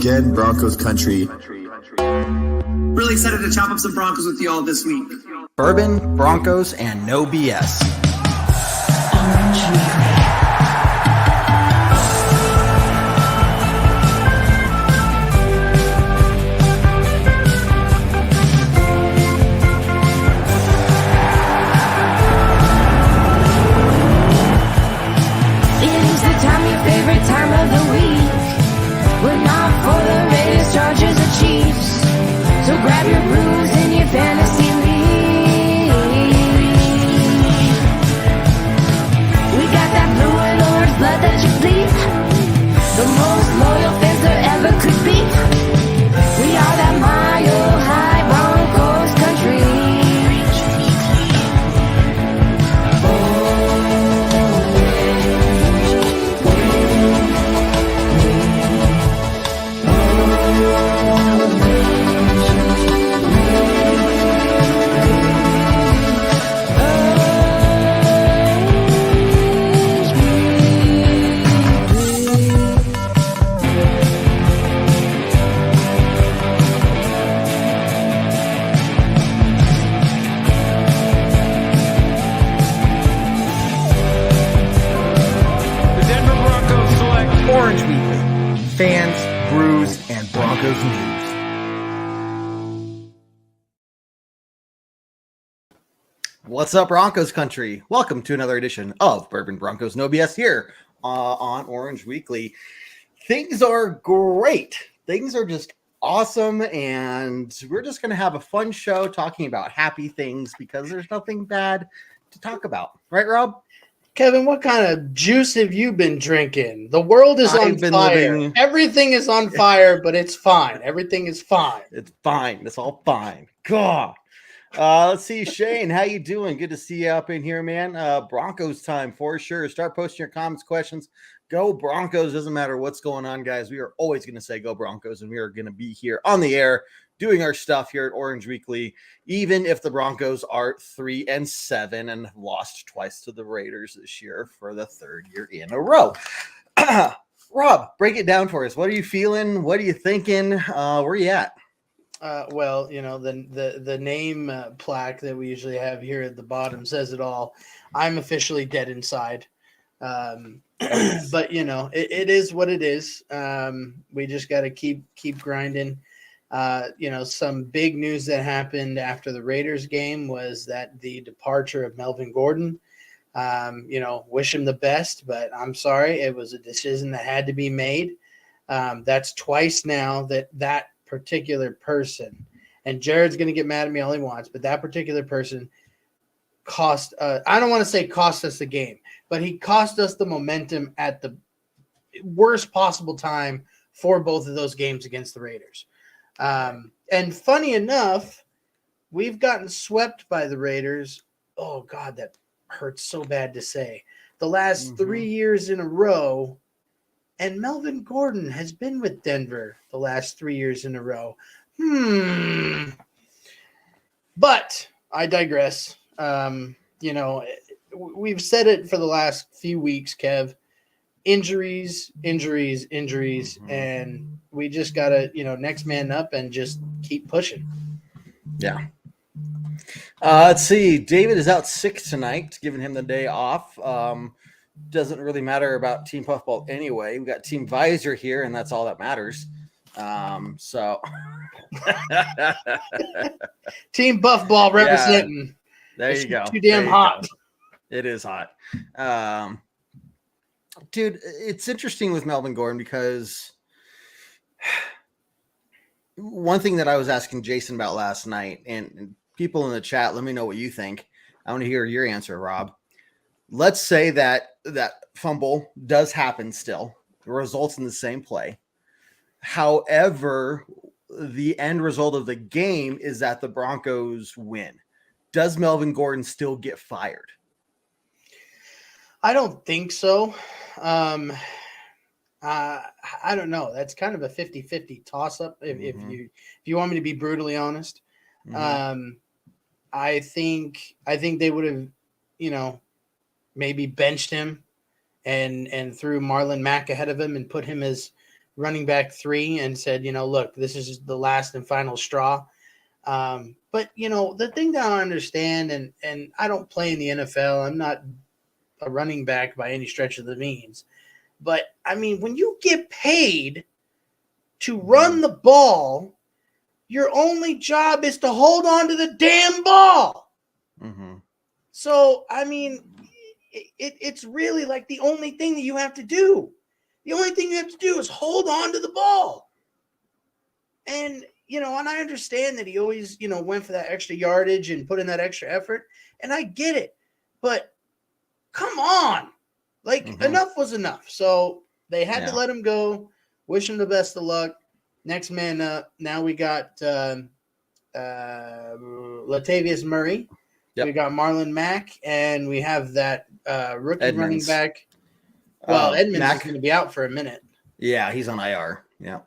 again, Broncos country. Really excited to chop up some Broncos with y'all this week. Bourbon, Broncos, and no BS. Time of the week, but not for the Raiders, Chargers, or Chiefs. So grab your brews and your fantasy league. We got that blue and orange blood that you bleed. The most loyal fans there ever could be. We are that mile high Broncos country. Orange Weekly, fans, brews, and Broncos news. What's up, Broncos country? Welcome to another edition of Bourbon Broncos No BS here on Orange Weekly. Things are great. Things are just awesome, and we're just going to have a fun show talking about happy things because there's nothing bad to talk about. Right, Rob? Kevin, what kind of juice have you been drinking? The world is on fire. Everything is on fire, but it's fine. Everything is fine. It's fine. It's all fine. God. Let's see, Shane, how you doing? Good to see you up in here, man. Broncos time for sure. Start posting your comments, questions. Go Broncos. Doesn't matter what's going on, guys. We are always going to say go Broncos, and we are going to be here on the air doing our stuff here at Orange Weekly, even if the Broncos are 3-7 and have lost twice to the Raiders this year for the third year in a row. Rob, break it down for us. What are you feeling? What are you thinking? Where are you at? Well, you know, the name plaque that we usually have here at the bottom says it all. I'm officially dead inside. But, you know, it is what it is. We just got to keep grinding. You know, some big news that happened after the Raiders game was that the departure of Melvin Gordon. You know, wish him the best, but I'm sorry. It was a decision that had to be made. That's twice now that particular person, and Jared's going to get mad at me all he wants, but that particular person cost, I don't want to say cost us the game, but he cost us the momentum at the worst possible time for both of those games against the Raiders. And funny enough, we've gotten swept by the Raiders. Oh God, that hurts so bad to say. The last 3 years in a row, and Melvin Gordon has been with Denver the last 3 years in a row. But I digress. You know, we've said it for the last few weeks, Kev. Injuries, and we just got to, you know, next man up and just keep pushing. Yeah. Let's see. David is out sick tonight, giving him the day off. Doesn't really matter about Team Puffball anyway. We got Team Visor here, and that's all that matters. So Team Puffball representing. Yeah, there you go. Too damn hot. Go. It is hot. Dude, it's interesting with Melvin Gordon because one thing that I was asking Jason about last night, and people in the chat, let me know what you think. I want to hear your answer, Rob. Let's say that fumble does happen still, results in the same play. However, the end result of the game is that the Broncos win. Does Melvin Gordon still get fired? I don't think so. I don't know. That's kind of a 50-50 toss-up, if you want me to be brutally honest. I think they would have, you know, maybe benched him and threw Marlon Mack ahead of him and put him as running back 3 and said, look, this is the last and final straw. But the thing that I understand, and I don't play in the NFL, I'm not a running back by any stretch of the means. But I mean, when you get paid to run the ball, your only job is to hold on to the damn ball. Mm-hmm. So, I mean, it's really like the only thing that you have to do. The only thing you have to do is hold on to the ball. And, and I understand that he always, went for that extra yardage and put in that extra effort. And I get it. But come on. Like, enough was enough. So they had to let him go. Wish him the best of luck. Next man up. Now we got Latavius Murray. Yep. We got Marlon Mack. And we have that rookie running back. Well, Edmonds is going to be out for a minute. Yeah, he's on IR. Yeah.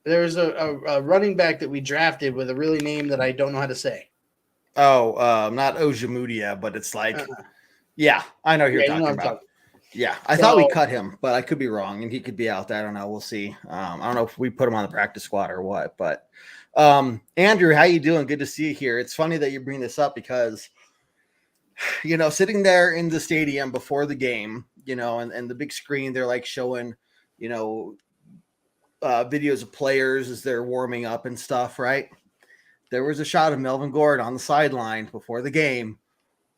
There's a running back that we drafted with a really name that I don't know how to say. Oh, not Ojemudia, but it's like, yeah, I know who you're talking about. Yeah, I thought we cut him, but I could be wrong, and he could be out there. I don't know. We'll see. I don't know if we put him on the practice squad or what. But Andrew, how you doing? Good to see you here. It's funny that you bring this up because, sitting there in the stadium before the game, and the big screen, they're like showing, videos of players as they're warming up and stuff, right? There was a shot of Melvin Gord on the sideline before the game,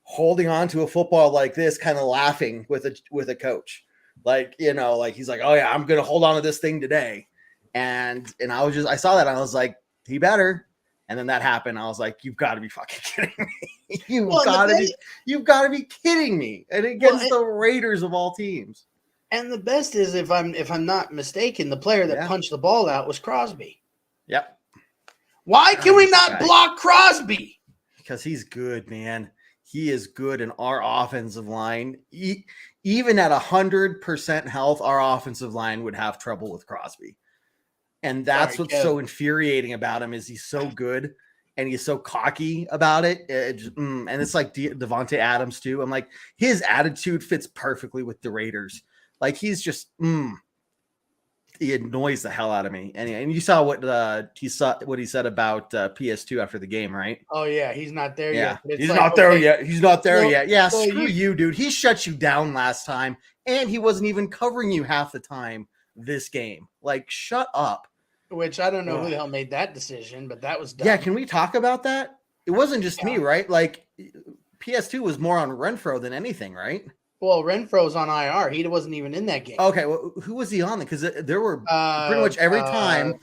holding on to a football like this, kind of laughing with a coach. Like, like he's like, oh yeah, I'm going to hold on to this thing today. And I saw that and I was like, he better. And then that happened. I was like, you've got to be fucking kidding me. You've got to be kidding me. And against the Raiders of all teams. And the best is, if I'm not mistaken, the player that punched the ball out was Crosby. Yep. Why can we not block Crosby? Because he's good, man. He is good in our offensive line. Even at 100% health, our offensive line would have trouble with Crosby. And that's what's so infuriating about him is he's so good and he's so cocky about it. And it's like Devontae Adams too. I'm like, his attitude fits perfectly with the Raiders. Like he's just, he annoys the hell out of me. And you saw what he said about PS2 after the game, right? Oh yeah, he's not there yet. He's not there yet. He's not there yet. Yeah, so screw you, dude. He shut you down last time, and he wasn't even covering you half the time this game. Like, shut up. Which I don't know who the hell made that decision, but that was dumb. Yeah, can we talk about that? It wasn't just me, right? Like, PS2 was more on Renfro than anything, right? Well, Renfro's on IR. He wasn't even in that game. Okay, well, who was he on? Because there were pretty much every time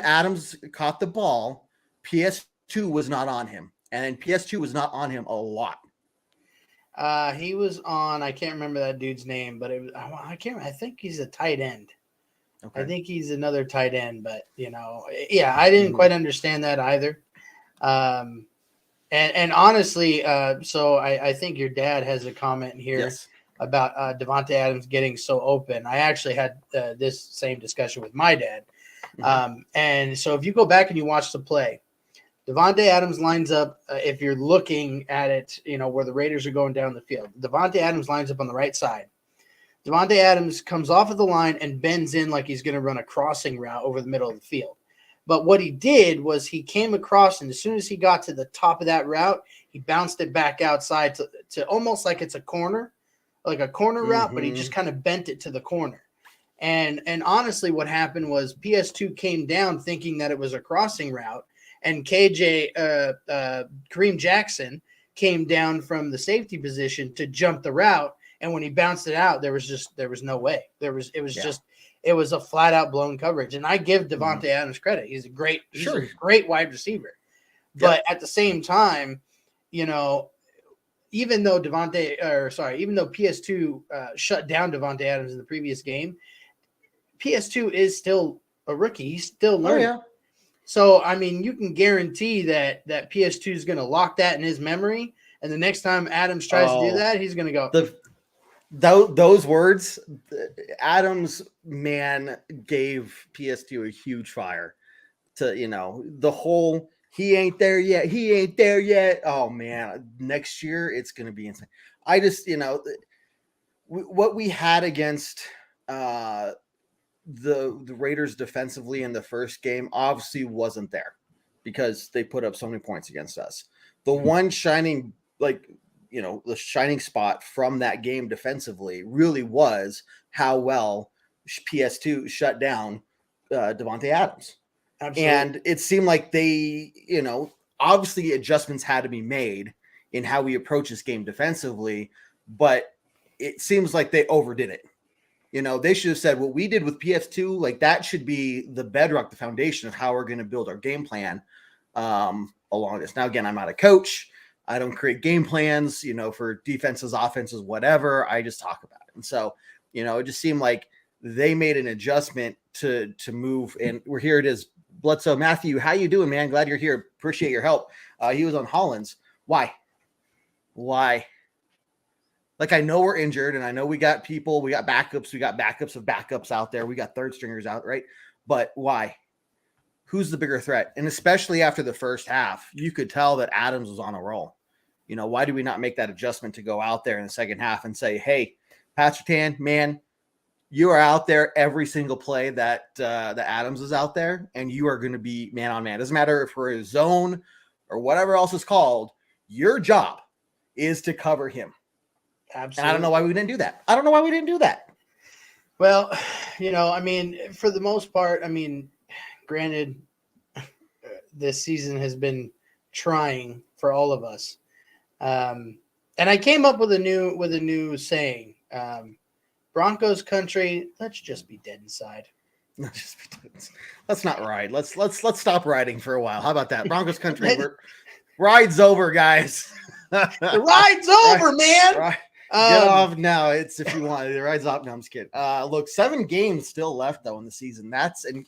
Adams caught the ball, PS2 was not on him, and PS2 was not on him a lot. He was on. I can't remember that dude's name, but I can't. I think he's a tight end. Okay. I think he's another tight end, but I didn't quite understand that either. And honestly, so I think your dad has a comment here about Devontae Adams getting so open. I actually had this same discussion with my dad. And so if you go back and you watch the play, Devontae Adams lines up, if you're looking at it, where the Raiders are going down the field. Devontae Adams lines up on the right side. Devontae Adams comes off of the line and bends in like he's going to run a crossing route over the middle of the field. But what he did was he came across, and as soon as he got to the top of that route, he bounced it back outside to almost like it's a corner, like a corner route, but he just kind of bent it to the corner. And honestly, what happened was PS2 came down thinking that it was a crossing route, and Kareem Jackson came down from the safety position to jump the route. And when he bounced it out, there was no way. It was a flat out blown coverage. And I give Devontae Adams credit. He's a great wide receiver. But at the same time, even though PS2 shut down Devontae Adams in the previous game, PS2 is still a rookie. He's still learning. Oh, yeah. So, I mean, you can guarantee that PS2 is going to lock that in his memory. And the next time Adams tries to do that, he's going to go. Those words, Adams, man, gave PS2 a huge fire to, the whole, he ain't there yet. Oh, man, next year it's going to be insane. I just, what we had against the Raiders defensively in the first game obviously wasn't there because they put up so many points against us. The one shining, the shining spot from that game defensively really was how well PS2 shut down Devontae Adams. Absolutely. And it seemed like they, obviously adjustments had to be made in how we approach this game defensively, but it seems like they overdid it. They should have said what we did with PS2, like that should be the bedrock, the foundation of how we're going to build our game plan along this. Now, again, I'm not a coach. I don't create game plans, for defenses, offenses, whatever. I just talk about it. And so, it just seemed like they made an adjustment to move. And here it is. Bledsoe, Matthew, how you doing, man? Glad you're here. Appreciate your help. He was on Hollins. Why? Like, I know we're injured, and I know we got people, we got backups of backups out there. We got third stringers out, right? But why? Who's the bigger threat? And especially after the first half, you could tell that Adams was on a roll. Why do we not make that adjustment to go out there in the second half and say, hey, Patrick Tan, man, you are out there every single play that Adams is out there, and you are going to be man on man. Doesn't matter if we're a zone or whatever else is called. Your job is to cover him. Absolutely. And I don't know why we didn't do that. Well, for the most part, granted, this season has been trying for all of us. And I came up with a new saying, Broncos country, let's just be dead inside. Let's not ride. Let's stop riding for a while. How about that? Broncos country, ride's over, guys. The ride's over, man. Right. Get off now. It's if you want. The ride's off. No, I'm just kidding. Look, 7 games still left though in the season. And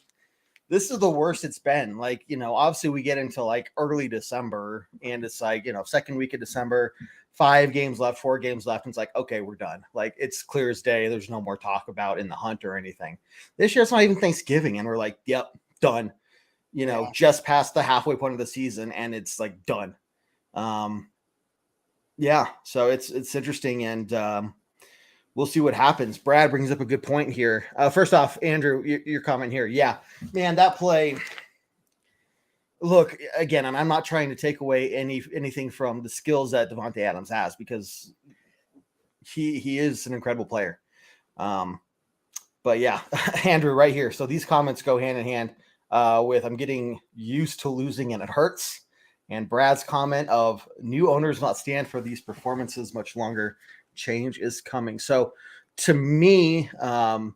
this is the worst it's been. Like, obviously we get into like early December, and it's like, second week of December, 5 games left, 4 games left, and it's like, okay, we're done. Like, it's clear as day. There's no more talk about in the hunt or anything. This year it's not even Thanksgiving, and we're like, yep, done. Just past the halfway point of the season, and it's like done. Yeah, so it's interesting, and we'll see what happens. Brad brings up a good point here. First off, Andrew, your comment here. Yeah, man, that play. Look, again, and I'm not trying to take away anything from the skills that Devontae Adams has, because he is an incredible player. But yeah, Andrew, right here. So these comments go hand in hand with I'm getting used to losing and it hurts. And Brad's comment of new owners not stand for these performances much longer. Change is coming. So to me, Rob,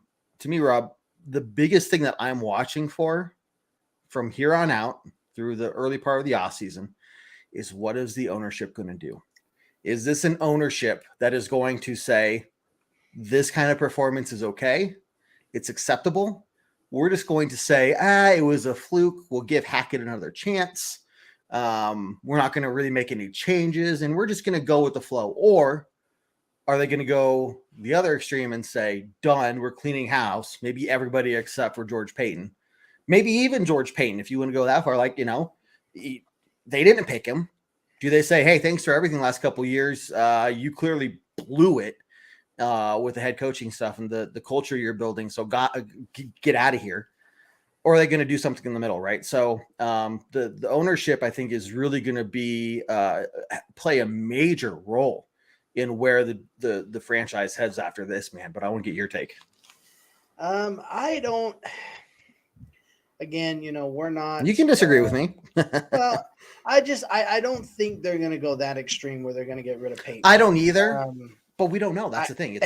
the biggest thing that I'm watching for from here on out through the early part of the offseason is, what is the ownership going to do? Is this an ownership that is going to say this kind of performance is okay? It's acceptable. We're just going to say, it was a fluke. We'll give Hackett another chance. We're not going to really make any changes, and we're just going to go with the flow. Or are they going to go the other extreme and say, done, we're cleaning house, maybe everybody except for George Payton, maybe even George Payton, if you want to go that far, like, they didn't pick him. Do they say, hey, thanks for everything the last couple of years. You clearly blew it with the head coaching stuff and the culture you're building. So get out of here. Or are they going to do something in the middle, right? So the ownership, I think, is really going to be play a major role in where the franchise heads after this, man. But I want to get your take. I don't. Again, we're not. You can disagree with me. Well, I don't think they're going to go that extreme where they're going to get rid of Payton. I don't either. But we don't know. That's the thing.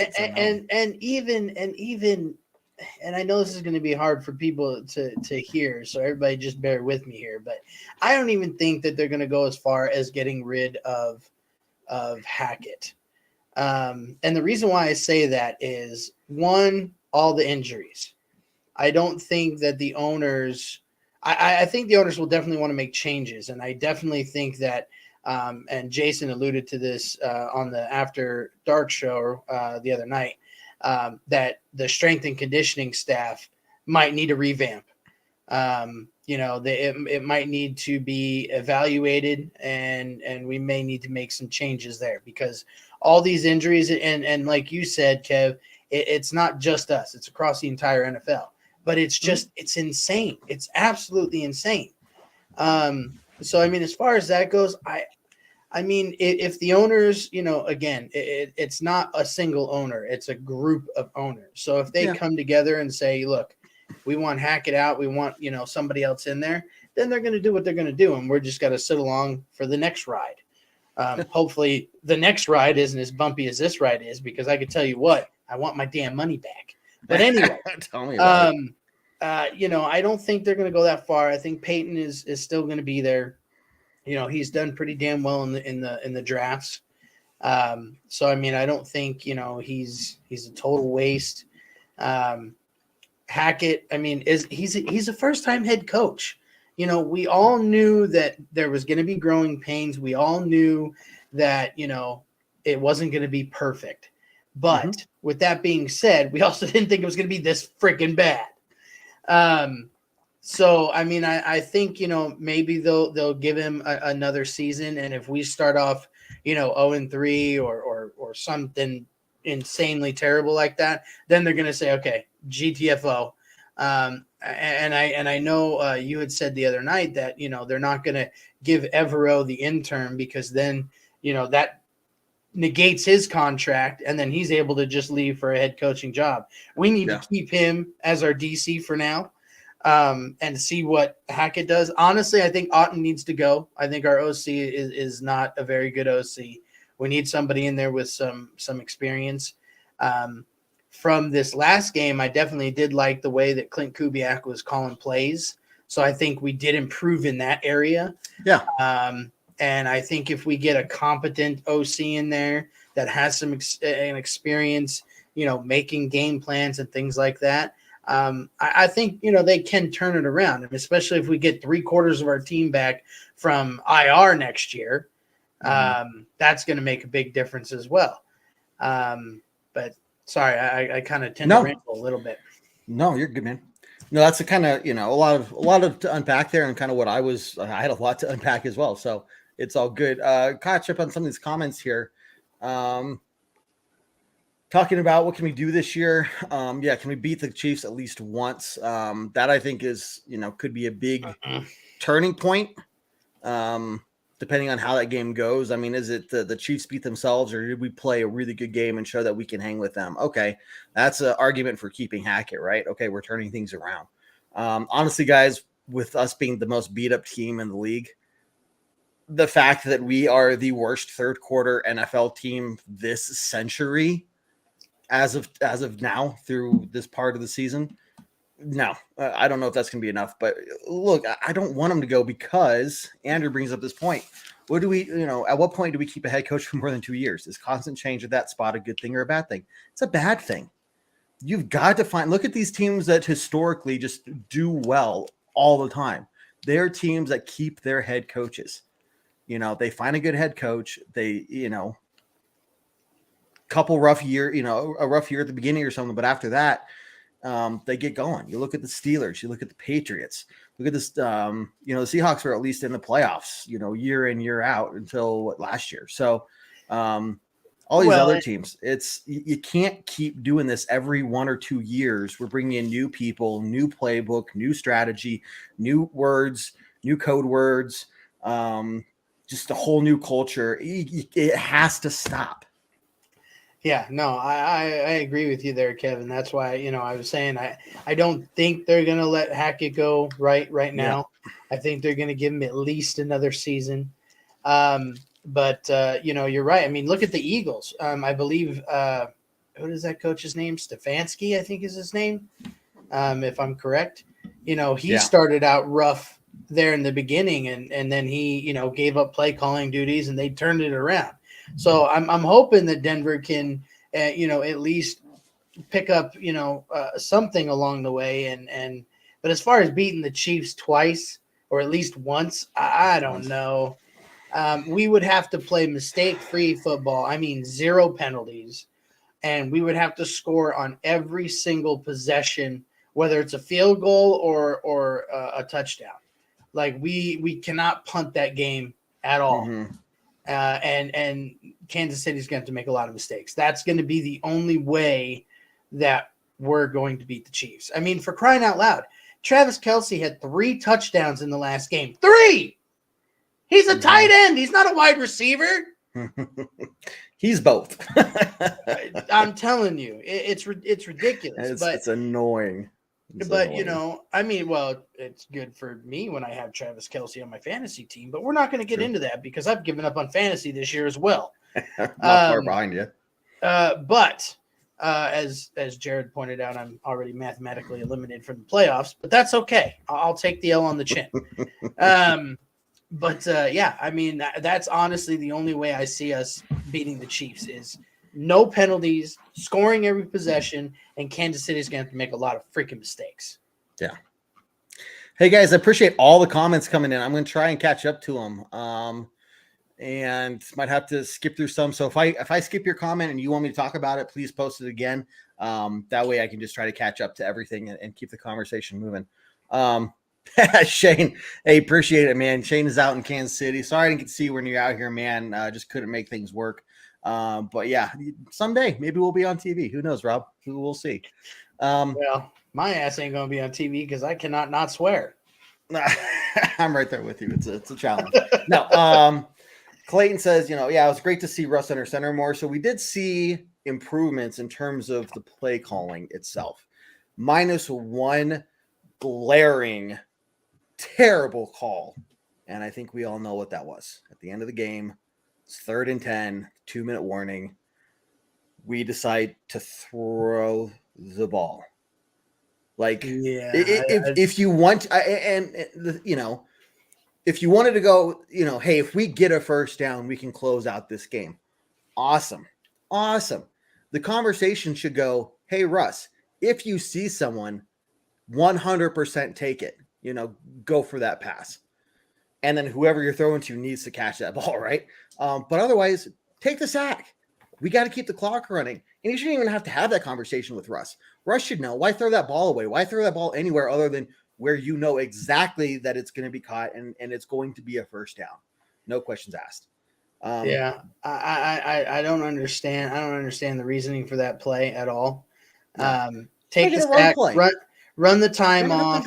And I know this is going to be hard for people to hear, so everybody just bear with me here. But I don't even think that they're going to go as far as getting rid of Hackett. And the reason why I say that is, one, all the injuries. I don't think that the owners – I think the owners will definitely want to make changes, and I definitely think that and Jason alluded to this on the After Dark show the other night, that the strength and conditioning staff might need a revamp. It might need to be evaluated, and we may need to make some changes there, because all these injuries, and like you said, Kev, it's not just us. It's across the entire NFL. but it's just it's insane. It's absolutely insane. So I mean, as far as that goes, I mean, if the owners, you know, again, it's not a single owner, it's a group of owners. So if they come together and say, look, we want Hackett out, we want, you know, somebody else in there, then they're going to do what they're going to do. And we're just got to sit along for the next ride. Hopefully the next ride isn't as bumpy as this ride is, because I can tell you what, I want my damn money back. But anyway, tell me about you know, I don't think they're going to go that far. I think Peyton is still going to be there. You know, he's done pretty damn well in the drafts. So I mean, I don't think, you know, he's a total waste. Hackett, I mean, he's a first-time head coach. You know, we all knew that there was going to be growing pains. We all knew that, you know, it wasn't going to be perfect. But with that being said, we also didn't think it was going to be this freaking bad. So, I mean, I think, you know, maybe they'll give him another season. And if we start off, you know, 0-3 or something insanely terrible like that, then they're going to say, okay, GTFO. And I know you had said the other night that, you know, they're not going to give Evero the intern, because then, you know, that negates his contract and then he's able to just leave for a head coaching job. We need to keep him as our DC for now, and see what Hackett does. Honestly, I think Otten needs to go. I think our OC is not a very good OC. We need somebody in there with some experience. From this last game, I definitely did like the way that Clint Kubiak was calling plays. So I think we did improve in that area. Yeah. And I think if we get a competent OC in there that has some experience, you know, making game plans and things like that, I think, you know, they can turn it around. And especially if we get 3/4 of our team back from IR next year, that's going to make a big difference as well. But sorry, I kind of tend to ramble a little bit. No, you're good, man. No, that's a kind of, you know, a lot of to unpack there, and kind of what I had a lot to unpack as well. So it's all good. Catch up on some of these comments here. Talking about what can we do this year? Can we beat the Chiefs at least once? That I think is, you know, could be a big turning point. Depending on how that game goes. I mean, is it the Chiefs beat themselves, or did we play a really good game and show that we can hang with them? Okay, that's an argument for keeping Hackett, right? Okay, we're turning things around. Honestly, guys, with us being the most beat up team in the league, the fact that we are the worst third quarter NFL team this century, as of now through this part of the season, no, I don't know if that's going to be enough. But look, I don't want him to go, because Andrew brings up this point. What do we, you know, at what point do we keep a head coach for more than 2 years? Is constant change at that spot a good thing or a bad thing? It's a bad thing. You've got to look at these teams that historically just do well all the time. They're teams that keep their head coaches. You know, they find a good head coach. They, you know, a rough year at the beginning or something, but after that, they get going. You look at the Steelers, you look at the Patriots, look at this, the Seahawks were at least in the playoffs, you know, year in, year out until last year. So all these other teams, you can't keep doing this every 1 or 2 years. We're bringing in new people, new playbook, new strategy, new words, new code words, just a whole new culture. It has to stop. Yeah, no, I agree with you there, Kevin. That's why, you know, I was saying I don't think they're going to let Hackett go right now. Yeah. I think they're going to give him at least another season. But you know, you're right. I mean, look at the Eagles. I believe, what is that coach's name? Stefanski, I think is his name, if I'm correct. You know, he started out rough there in the beginning, and then he, you know, gave up play calling duties, and they turned it around. So I'm hoping that Denver can, you know, at least pick up, you know, something along the way. But as far as beating the Chiefs twice or at least once, I don't know. We would have to play mistake-free football. I mean, 0 penalties, and we would have to score on every single possession, whether it's a field goal or a touchdown. Like we cannot punt that game at all. Mm-hmm. And Kansas City's going to have to make a lot of mistakes. That's going to be the only way that we're going to beat the Chiefs. I mean, for crying out loud, Travis Kelce had 3 touchdowns in the last game. 3! He's a tight end. He's not a wide receiver. He's both. I'm telling you, it's ridiculous. It's annoying. It's but annoying. you know, I mean, well, it's good for me when I have Travis Kelce on my fantasy team, but we're not going to get into that because I've given up on fantasy this year as well. Not far behind you. But as Jared pointed out, I'm already mathematically eliminated from the playoffs, but that's okay. I'll take the L on the chin. But yeah, I mean, that's honestly the only way I see us beating the Chiefs is no penalties, scoring every possession, and Kansas City's going to have to make a lot of freaking mistakes. Yeah. Hey guys, I appreciate all the comments coming in. I'm going to try and catch up to them. And might have to skip through some. So if I skip your comment and you want me to talk about it, please post it again. That way I can just try to catch up to everything and keep the conversation moving. Shane, hey, appreciate it, man. Shane is out in Kansas City. Sorry I didn't get to see you when you're out here, man. Just couldn't make things work. But yeah, someday maybe we'll be on TV. Who knows, Rob? We'll see. Well, my ass ain't going to be on TV because I cannot not swear. I'm right there with you. It's a challenge. No, Clayton says, yeah, it was great to see Russ under center more. So we did see improvements in terms of the play calling itself. -1 glaring, terrible call. And I think we all know what that was. At the end of the game, it's 3rd and 10, 2-minute warning. We decide to throw the ball. Like, yeah, if you want, if you wanted to go, hey, if we get a first down, we can close out this game. Awesome. The conversation should go, hey, Russ, if you see someone, 100% take it, go for that pass. And then whoever you're throwing to needs to catch that ball, right? But otherwise, take the sack. We got to keep the clock running. And you shouldn't even have to have that conversation with Russ. Russ should know, why throw that ball away? Why throw that ball anywhere other than where you know exactly that it's going to be caught and it's going to be a first down. No questions asked. Yeah, I don't understand. I don't understand the reasoning for that play at all. Take the sack, run the time off.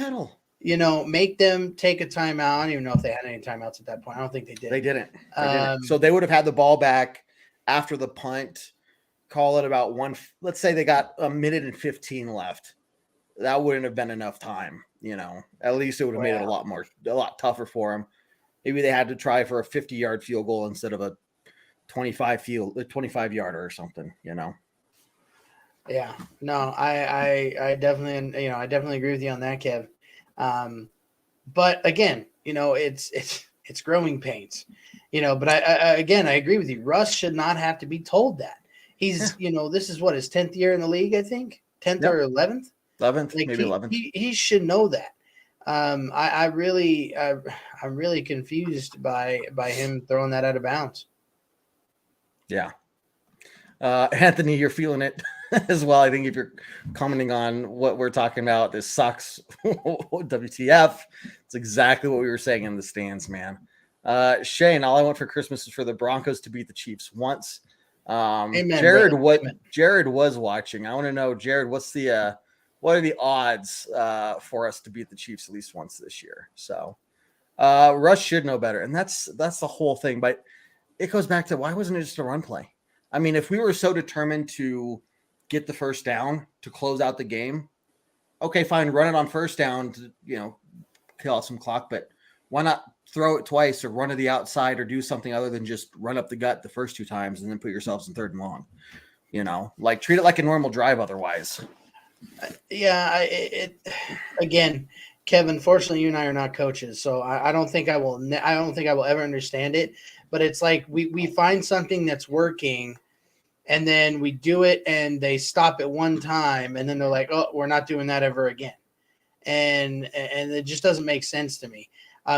Make them take a timeout. I don't even know if they had any timeouts at that point. I don't think they did. They didn't. So they would have had the ball back after the punt. Call it about let's say they got 1:15 left. That wouldn't have been enough time. At least it would have made it a lot tougher for them. Maybe they had to try for a 50-yard field goal instead of a 25-yarder or something, Yeah, no, I definitely, I definitely agree with you on that, Kev. But again, it's growing pains, but I agree with you. Russ should not have to be told that. He's, this is what his 10th year in the league, I think 10th or 11th. 11th, maybe 11th. He should know that. I'm really confused by him throwing that out of bounds. Yeah. Anthony, you're feeling it as well. I think if you're commenting on what we're talking about, this sucks. WTF. It's exactly what we were saying in the stands, man. Shane, all I want for Christmas is for the Broncos to beat the Chiefs once. Amen, Jared, brother. Jared was watching. I want to know, Jared, what are the odds for us to beat the Chiefs at least once this year? So Russ should know better. And that's the whole thing. But it goes back to, why wasn't it just a run play? I mean, if we were so determined to get the first down to close out the game, okay, fine, run it on first down to, kill out some clock. But why not throw it twice or run to the outside or do something other than just run up the gut the first 2 times and then put yourselves in 3rd and long? Treat it like a normal drive otherwise. Yeah, again, Kevin, unfortunately, you and I are not coaches, so I don't think I will ever understand it. But it's like we find something that's working, and then we do it, and they stop at one time, and then they're like, "Oh, we're not doing that ever again," and it just doesn't make sense to me.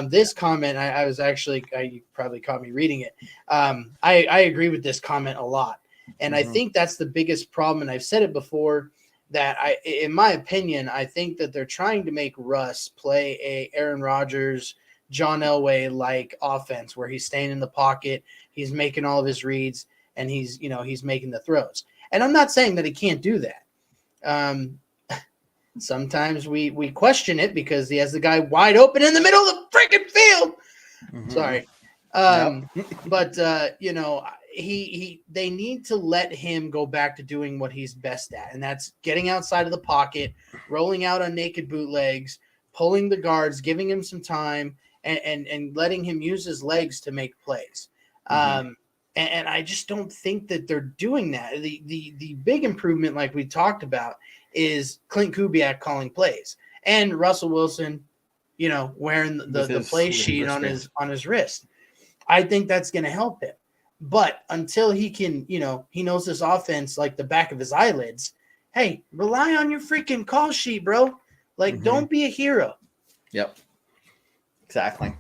This comment, I was actually, you probably caught me reading it. I agree with this comment a lot, and I think that's the biggest problem. And I've said it before. That in my opinion, I think that they're trying to make Russ play a Aaron Rodgers, John Elway like offense where he's staying in the pocket, he's making all of his reads, and he's making the throws. And I'm not saying that he can't do that. Sometimes we question it because he has the guy wide open in the middle of the freaking field. Mhm. Sorry. Yep. But they need to let him go back to doing what he's best at, and that's getting outside of the pocket, rolling out on naked bootlegs, pulling the guards, giving him some time, and letting him use his legs to make plays. And I just don't think that they're doing that. The big improvement, like we talked about, is Clint Kubiak calling plays and Russell Wilson, wearing the play sheet on his wrist. I think that's going to help him. But until he can, he knows this offense like the back of his eyelids. Hey, rely on your freaking call sheet, bro. Like, don't be a hero. Yep. Exactly.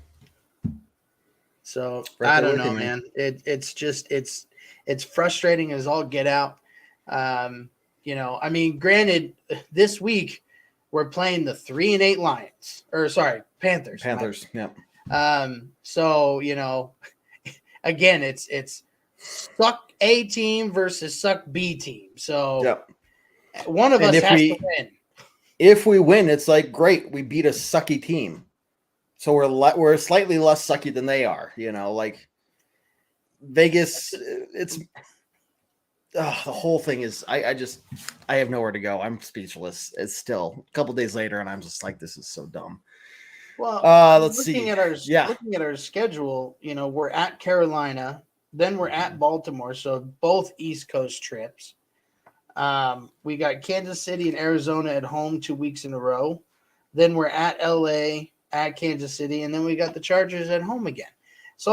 So I don't know, man. It's frustrating as all get out. Granted, this week we're playing the 3-8 Panthers. Panthers. Yep. So again, it's suck A team versus suck B team. So yep. One of us has to win. If we win, it's like great, we beat a sucky team. So we're slightly less sucky than they are, like Vegas. It's the whole thing is I have nowhere to go. I'm speechless. It's still a couple days later, and I'm just like, this is so dumb. Well, looking at our schedule, we're at Carolina, then we're at Baltimore, so both East Coast trips. We got Kansas City and Arizona at home 2 weeks in a row. Then we're at LA, at Kansas City, and then we got the Chargers at home again. So,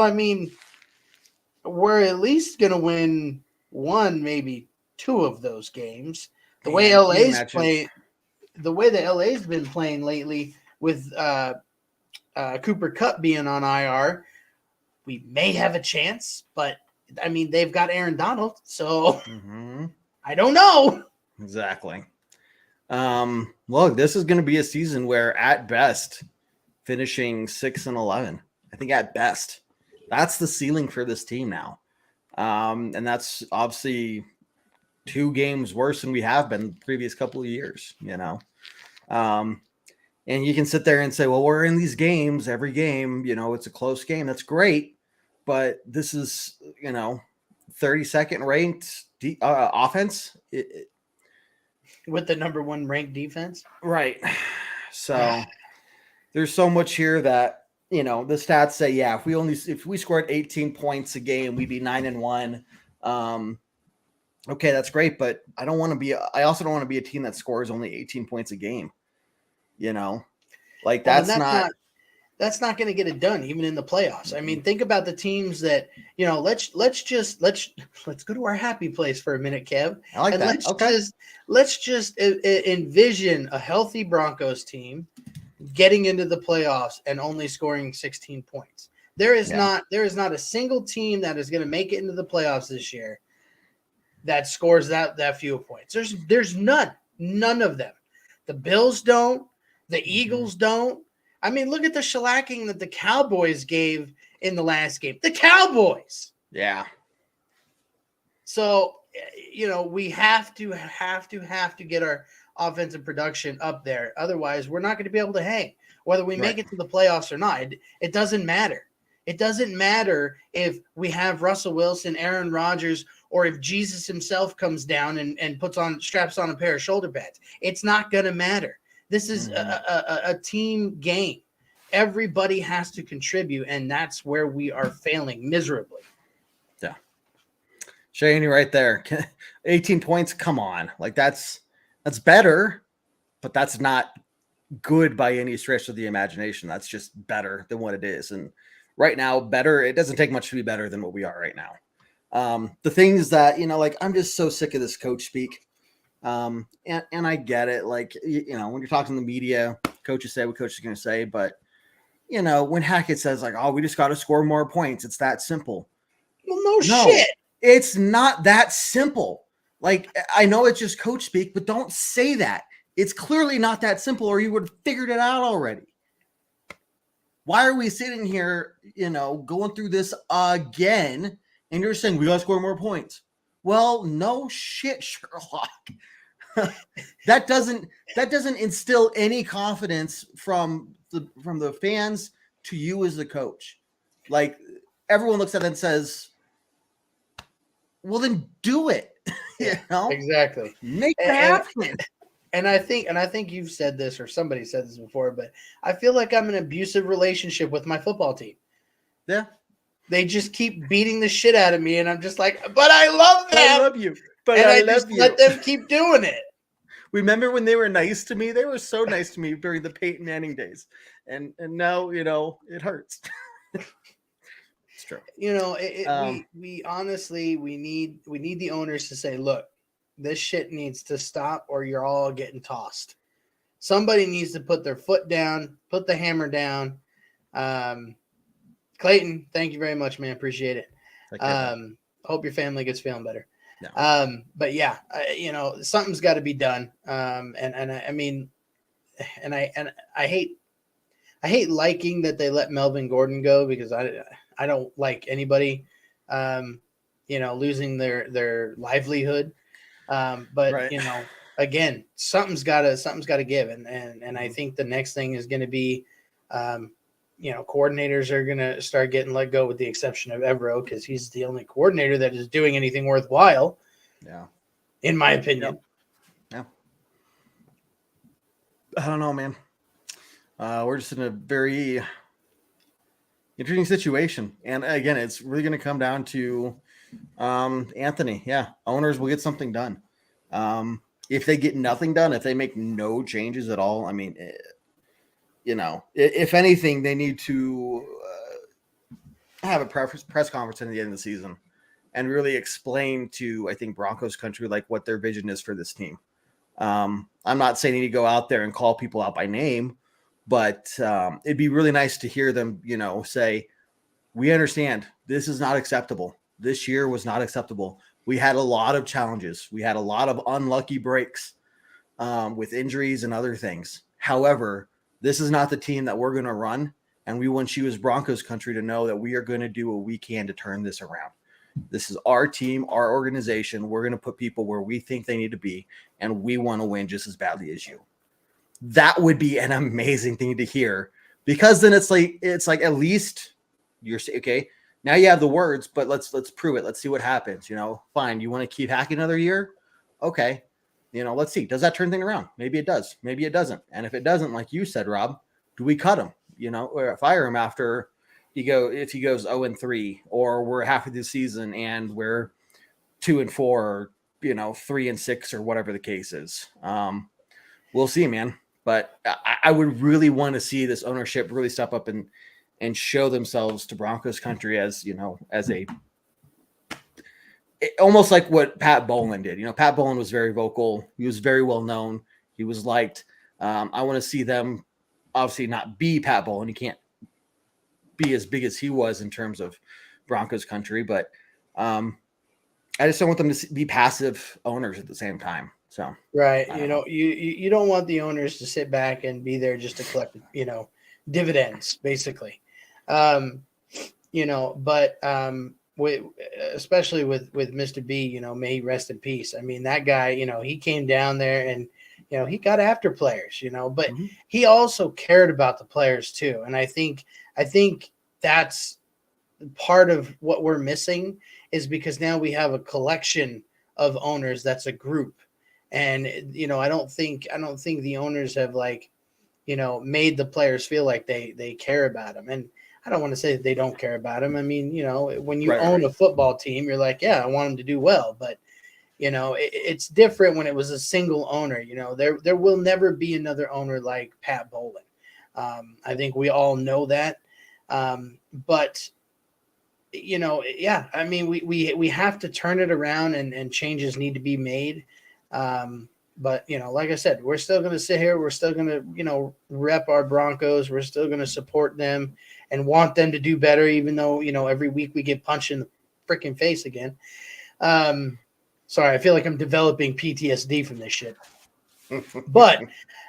we're at least going to win one, maybe two of those games. The way LA's playing, the way that LA's been playing lately with Cooper Kupp being on IR, we may have a chance, but they've got Aaron Donald, so I don't know. Exactly. Look, this is going to be a season where at best finishing 6-11. I think at best, that's the ceiling for this team now. And that's obviously 2 games worse than we have been the previous couple of years, and you can sit there and say, well, we're in these games, every game, it's a close game. That's great. But this is, 32nd ranked offense. With the number 1 ranked defense. Right. So there's so much here that, the stats say, yeah, if we scored 18 points a game, we'd be 9-1. Okay, that's great. But I also don't want to be a team that scores only 18 points a game. That's not going to get it done even in the playoffs. Think about the teams that, let's go to our happy place for a minute, Kev. I like that. Let's just envision a healthy Broncos team getting into the playoffs and only scoring 16 points. There is not a single team that is going to make it into the playoffs this year that scores that few points. There's none of them. The Bills don't. The Eagles don't. Look at the shellacking that the Cowboys gave in the last game. The Cowboys. Yeah. So, we have to get our offensive production up there. Otherwise, we're not going to be able to hang. Whether we make it to the playoffs or not, it doesn't matter. It doesn't matter if we have Russell Wilson, Aaron Rodgers, or if Jesus himself comes down and straps on a pair of shoulder pads. It's not going to matter. This is a team game. Everybody has to contribute, and that's where we are failing miserably. Yeah. Shane, you're right there. 18 points, come on. That's better, but that's not good by any stretch of the imagination. That's just better than what it is. And right now, it doesn't take much to be better than what we are right now. The things that, I'm just so sick of this coach speak. And I get it. When you're talking to the media, coaches say what coaches are going to say, but when Hackett says we just got to score more points, it's that simple. Well, no shit. It's not that simple. I know it's just coach speak, but don't say that. It's clearly not that simple, or you would have figured it out already. Why are we sitting here, going through this again, and you're saying we got to score more points? Well, no shit, Sherlock. that doesn't instill any confidence from the fans to you as the coach. Like, everyone looks at it and says, well, then do it. Yeah, you know, exactly. make it And, happen. and I think you've said this, or somebody said this before, but I feel like I'm in an abusive relationship with my football team. Yeah. They just keep beating the shit out of me, and I'm just like, but I love them. I love you, but and I I love just you. let them keep doing it. Remember when they were nice to me? They were so nice to me during the Peyton Manning days. And now, it hurts. It's true. We honestly, we need the owners to say, look, this shit needs to stop, or you're all getting tossed. Somebody needs to put their foot down, put the hammer down. Clayton, thank you very much, man. Appreciate it. Hope your family gets feeling better. No. But yeah, something's got to be done. I mean, I hate liking that they let Melvin Gordon go, because I don't like anybody, losing their livelihood. But Right. Again, something's got to give, and I think the next thing is going to be, coordinators are going to start getting let go, with the exception of Evero, because he's the only coordinator that is doing anything worthwhile. Yeah. In my opinion. Yeah. I don't know, man. We're just in a very interesting situation. And again, it's really going to come down to Anthony. Yeah. Owners will get something done. If they get nothing done, if they make no changes at all, I mean, if anything, they need to have a press conference at the end of the season and really explain to, I think, Broncos country, like, what their vision is for this team. I'm not saying you need to go out there and call people out by name, but it'd be really nice to hear them, say, we understand this is not acceptable. This year was not acceptable. We had a lot of challenges. We had a lot of unlucky breaks with injuries and other things. However, this is not the team that we're going to run. And we want you as Broncos country to know that we are going to do what we can to turn this around. This is our team, our organization. We're going to put people where we think they need to be, and we want to win just as badly as you. That would be an amazing thing to hear, because then it's like at least you're okay. Now you have the words, but let's prove it. Let's see what happens. Fine. You want to keep hacking another year? Okay. Let's see. Does that turn thing around? Maybe it does. Maybe it doesn't. And if it doesn't, like you said, Rob, do we cut him? Or fire him after if he goes 0-3, or we're halfway through the season and we're 2-4, or 3-6, or whatever the case is. We'll see, man. But I would really want to see this ownership really step up and show themselves to Broncos country as almost like what Pat Bowlen did. Pat Bowlen was very vocal. He was very well known. He was liked. I want to see them obviously not be Pat Bowlen. He can't be as big as he was in terms of Broncos country, but I just don't want them to be passive owners at the same time. So right, you don't want the owners to sit back and be there just to collect, dividends, basically. But especially with Mr. B, may he rest in peace. I mean, that guy, he came down there and he got after players, but he also cared about the players too. And I think that's part of what we're missing, is because now we have a collection of owners that's a group. And, I don't think the owners have made the players feel like they care about them. And I don't want to say that they don't care about them. I mean, when you own a football team, you're like, yeah, I want them to do well. But, it's different when it was a single owner. There will never be another owner like Pat Bowlen. I think we all know that. But, yeah, I mean, we have to turn it around, and changes need to be made. But, like I said, we're still going to sit here. We're still going to, rep our Broncos. We're still going to support them and want them to do better, even though, every week we get punched in the freaking face again. Sorry, I feel like I'm developing PTSD from this shit. But,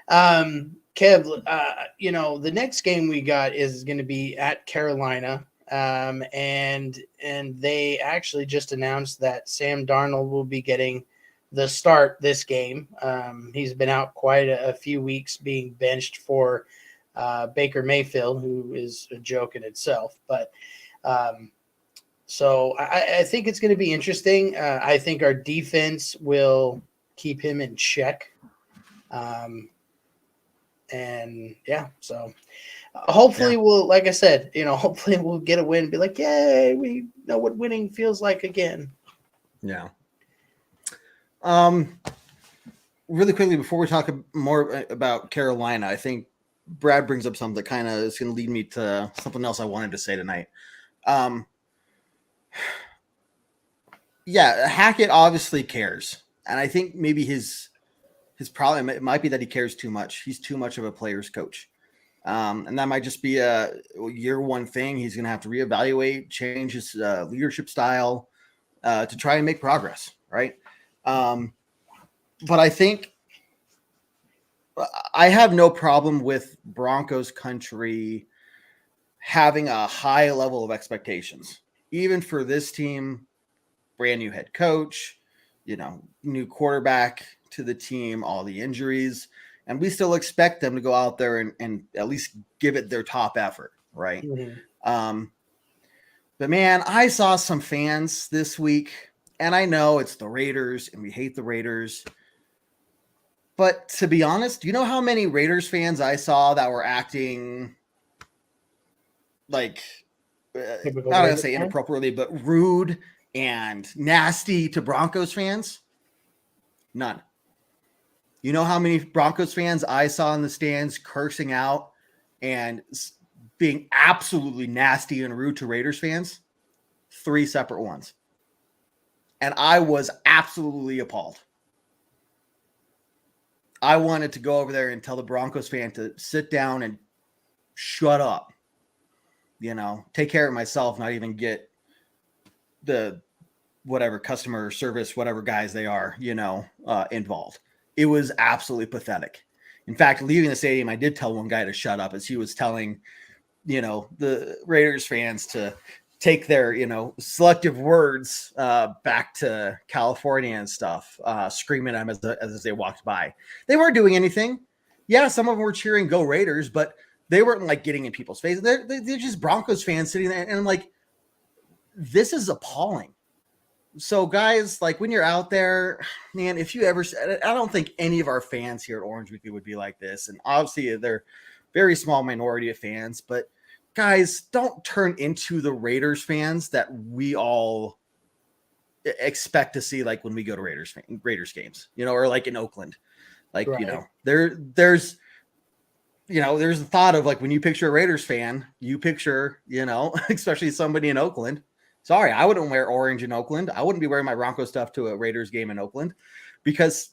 Kev, the next game we got is going to be at Carolina. And they actually just announced that Sam Darnold will be getting the start this game. He's been out quite a few weeks being benched for Baker Mayfield, who is a joke in itself. But so I think it's going to be interesting. I think our defense will keep him in check. And yeah, so hopefully we'll, like I said, hopefully we'll get a win and be like, yay, we know what winning feels like again. Yeah. Really quickly before we talk more about Carolina, I think Brad brings up something that kind of is going to lead me to something else I wanted to say tonight. Yeah, Hackett obviously cares, and I think maybe his problem, it might be that he cares too much. He's too much of a player's coach. And that might just be a year one thing. He's going to have to reevaluate, change his leadership style to try and make progress, right? But I think I have no problem with Broncos country having a high level of expectations, even for this team, brand new head coach, new quarterback to the team, all the injuries, and we still expect them to go out there and at least give it their top effort, right? Mm-hmm. But man, I saw some fans this week, and I know it's the Raiders and we hate the Raiders, but to be honest, do you know how many Raiders fans I saw that were acting like, I don't want to say inappropriately, but rude and nasty to Broncos fans? None. You know how many Broncos fans I saw in the stands cursing out and being absolutely nasty and rude to Raiders fans? 3 separate ones. And I was absolutely appalled. I wanted to go over there and tell the Broncos fan to sit down and shut up. Take care of myself, not even get the whatever customer service, whatever guys they are, involved. It was absolutely pathetic. In fact, leaving the stadium, I did tell one guy to shut up as he was telling, the Raiders fans to take their, selective words back to California and stuff, screaming at them as they walked by. They weren't doing anything. Yeah, some of them were cheering "Go Raiders," but they weren't like getting in people's faces. They're just Broncos fans sitting there, and I'm like, this is appalling. So guys, like when you're out there, man, if you ever, I don't think any of our fans here at Orange Weekly would be like this. And obviously they're very small minority of fans, but guys, don't turn into the Raiders fans that we all expect to see. Like when we go to Raiders games, or like in Oakland, like, right. There's the thought of like, when you picture a Raiders fan, you picture, especially somebody in Oakland. Sorry, I wouldn't wear orange in Oakland. I wouldn't be wearing my Broncos stuff to a Raiders game in Oakland because,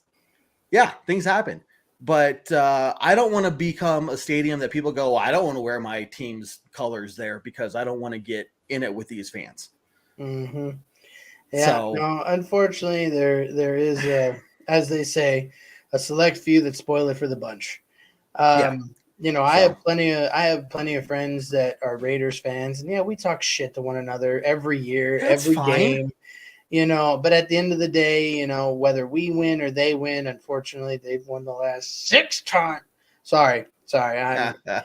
yeah, things happen. But I don't want to become a stadium that people go, I don't want to wear my team's colors there because I don't want to get in it with these fans. Mm-hmm. Yeah, no, unfortunately, there is, as they say, a select few that spoil it for the bunch. Yeah. I have plenty of friends that are Raiders fans, and we talk shit to one another every year, every game, but at the end of the day, whether we win or they win, unfortunately, they've won the last 6 times. Sorry. There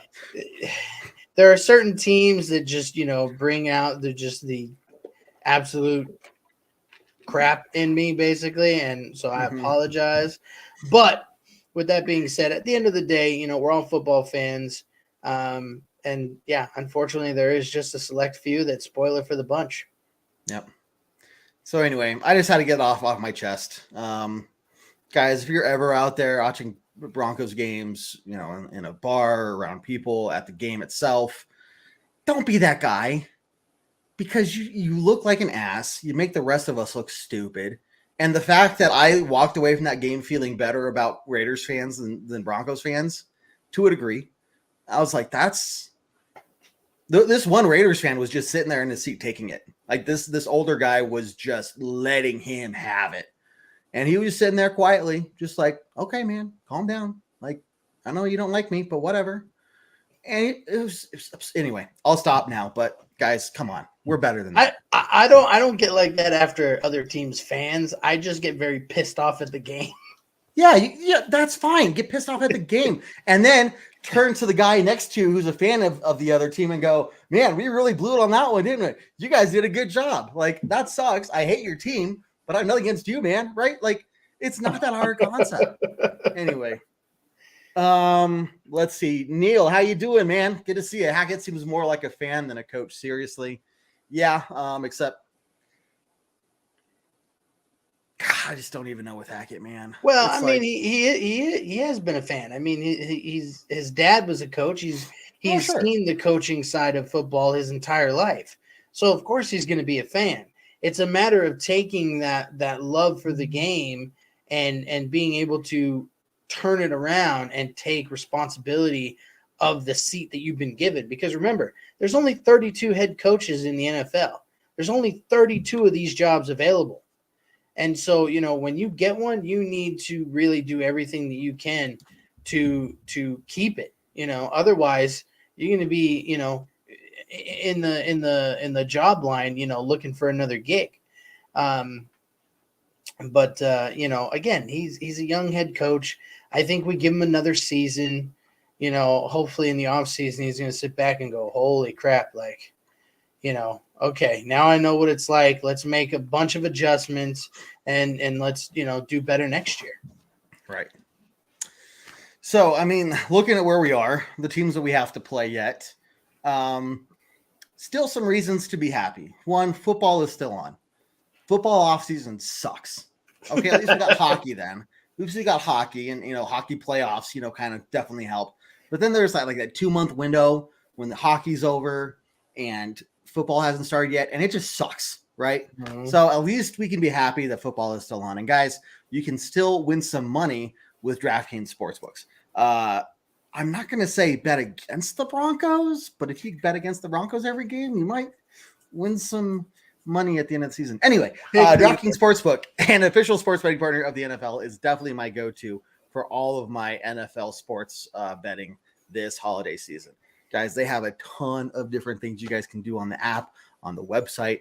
are certain teams that just, bring out the absolute crap in me, basically. And so I apologize, but with that being said, at the end of the day, we're all football fans. And yeah, unfortunately, there is just a select few that spoil it for the bunch. Yep. So anyway, I just had to get off my chest. Guys, if you're ever out there watching Broncos games, in a bar, around people, at the game itself, don't be that guy because you look like an ass. You make the rest of us look stupid. And the fact that I walked away from that game feeling better about Raiders fans than Broncos fans, to a degree, I was like, this one Raiders fan was just sitting there in his seat taking it. Like this older guy was just letting him have it. And he was sitting there quietly, just like, okay, man, calm down. Like, I know you don't like me, but whatever. And anyway, I'll stop now. But guys, come on, we're better than that. I don't get like that after other teams' fans. I just get very pissed off at the game. Yeah, that's fine. Get pissed off at the game, and then turn to the guy next to you who's a fan of the other team and go, "Man, we really blew it on that one, didn't we? You guys did a good job. Like, that sucks. I hate your team, but I'm nothing against you, man. Right? Like, it's not that hard concept." Anyway, let's see. Neil, how you doing, man? Good to see you. Hackett seems more like a fan than a coach. Seriously. Yeah, except God, I just don't even know with Hackett, man. Well, It's I mean, he has been a fan. I mean, he's his dad was a coach. He's sure. seen the coaching side of football his entire life, so of course he's going to be a fan. It's a matter of taking that love for the game and being able to turn it around and take responsibility of the seat that you've been given. Because remember, there's only 32 head coaches in the NFL. There's only 32 of these jobs available. And so, when you get one, you need to really do everything that you can to keep it. Otherwise you're going to be, in the job line, looking for another gig. But again, he's a young head coach. I think we give him another season. Hopefully in the off season, he's going to sit back and go, "Holy crap!" Like, okay, now I know what it's like. Let's make a bunch of adjustments and let's, do better next year. Right. So, I mean, looking at where we are, the teams that we have to play yet, still some reasons to be happy. One, football is still on. Football offseason sucks. Okay, at least we got hockey then. We got hockey and, hockey playoffs, kind of definitely help. But then there's that 2-month window when the hockey's over and football hasn't started yet, and it just sucks, right? Mm-hmm. So at least we can be happy that football is still on. And guys, you can still win some money with DraftKings Sportsbooks. I'm not going to say bet against the Broncos, but if you bet against the Broncos every game, you might win some money at the end of the season. Anyway, DraftKings Sportsbook, an official sports betting partner of the NFL, is definitely my go-to for all of my NFL sports betting this holiday season. Guys, they have a ton of different things you guys can do on the app, on the website,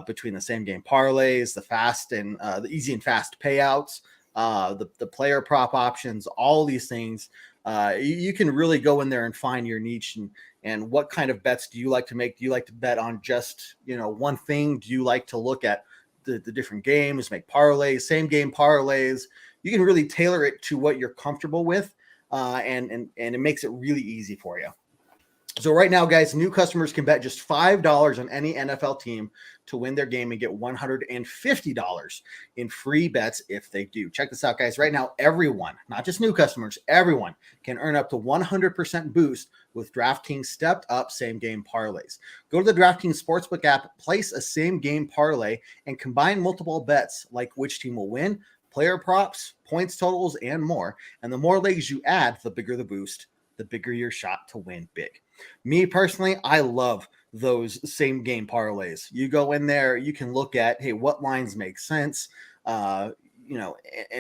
between the same game parlays, the fast and the easy and fast payouts, the player prop options, all these things. You can really go in there and find your niche and what kind of bets do you like to make? Do you like to bet on just, one thing? Do you like to look at the different games, make parlays, same game parlays? You can really tailor it to what you're comfortable with, and it makes it really easy for you. So right now, guys, new customers can bet just $5 on any NFL team to win their game and get $150 in free bets if they do. Check this out, guys. Right now, everyone, not just new customers, everyone can earn up to 100% boost with DraftKings stepped up same game parlays. Go to the DraftKings Sportsbook app, place a same game parlay, and combine multiple bets like which team will win, player props, points totals, and more. And the more legs you add, the bigger the boost, the bigger your shot to win big. Me personally, I love those same game parlays. You go in there, you can look at, hey, what lines make sense, and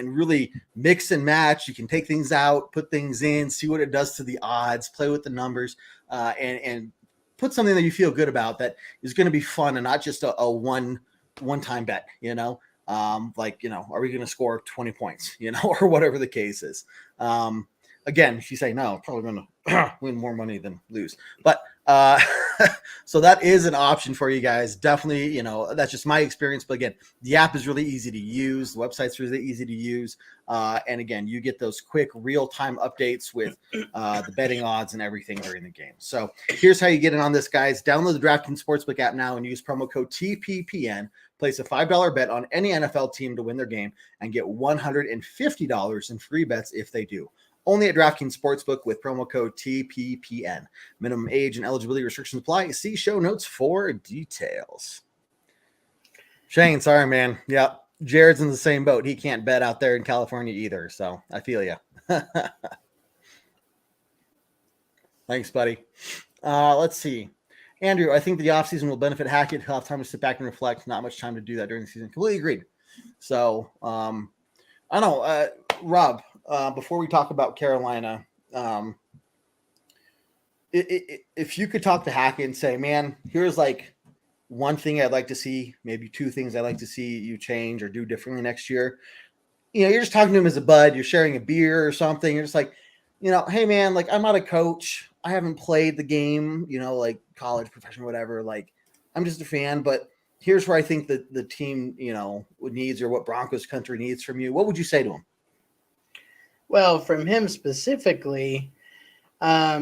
really mix and match. You can take things out, put things in, see what it does to the odds, play with the numbers, and put something that you feel good about that is going to be fun and not just a one-time bet, are we going to score 20 points, or whatever the case is. Again, if you say no, probably going to win more money than lose. But so that is an option for you guys. Definitely, that's just my experience. But again, the app is really easy to use. The website's really easy to use. And again, you get those quick real-time updates with the betting odds and everything during the game. So here's how you get in on this, guys. Download the DraftKings Sportsbook app now and use promo code TPPN. Place a $5 bet on any NFL team to win their game and get $150 in free bets if they do. Only at DraftKings Sportsbook with promo code TPPN. Minimum age and eligibility restrictions apply. See show notes for details. Shane, sorry, man. Yeah, Jared's in the same boat. He can't bet out there in California either, so I feel you. Thanks, buddy. Let's see. Andrew, I think the offseason will benefit Hackett. He'll have time to sit back and reflect. Not much time to do that during the season. Completely agreed. So, I don't know. Rob, before we talk about Carolina, if you could talk to Hackett and say, man, here's like one thing I'd like to see, maybe two things I'd like to see you change or do differently next year. You're just talking to him as a bud, you're sharing a beer or something. You're just like, hey man, like I'm not a coach. I haven't played the game, like college, professional, whatever. Like I'm just a fan, but here's where I think that the team, needs, or what Broncos country needs from you. What would you say to him? Well, from him specifically, I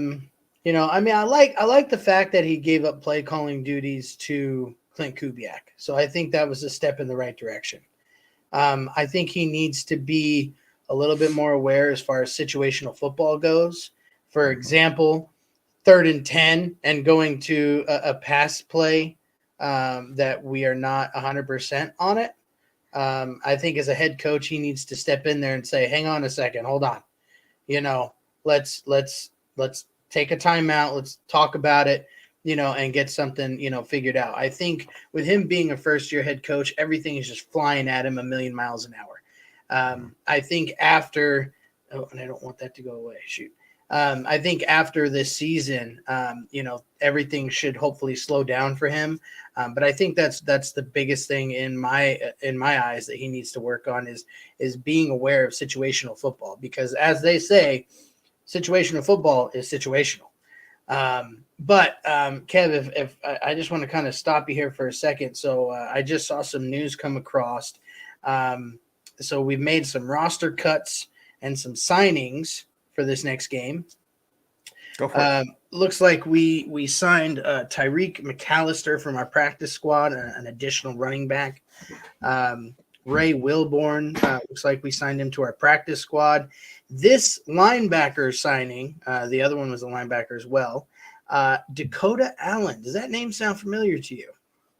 like the fact that he gave up play calling duties to Clint Kubiak. So I think that was a step in the right direction. I think he needs to be a little bit more aware as far as situational football goes. For example, 3rd and 10 and going to a pass play that we are not 100% on it. I think as a head coach, he needs to step in there and say, hang on a second, hold on. Let's take a timeout. Let's talk about it, and get something, figured out. I think with him being a first-year head coach, everything is just flying at him a million miles an hour. I think after – and I don't want that to go away. Shoot. I think after this season, everything should hopefully slow down for him. But I think that's the biggest thing in my eyes that he needs to work on is being aware of situational football, because as they say, situational football is situational. But Kev, if I just want to kind of stop you here for a second. So I just saw some news come across. So we've made some roster cuts and some signings for this next game. Go for it. Looks like we signed Tyreek McAllister from our practice squad, an additional running back. Ray Wilborn, looks like we signed him to our practice squad. This linebacker signing, the other one was a linebacker as well, Dakota Allen. Does that name sound familiar to you?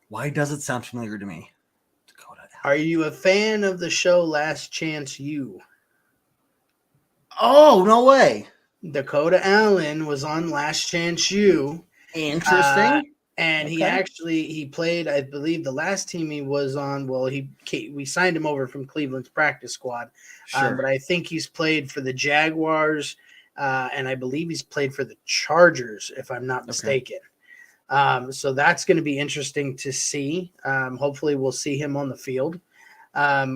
Why does it sound familiar to me? Dakota Allen. Are you a fan of the show Last Chance U? Oh, no way. Dakota Allen was on Last Chance U. Interesting. And Okay. he played, I believe the last team he was on, we signed him over from Cleveland's practice squad. Sure. But I think he's played for the Jaguars, and I believe he's played for the Chargers, if I'm not mistaken. So that's going to be interesting to see. Hopefully we'll see him on the field.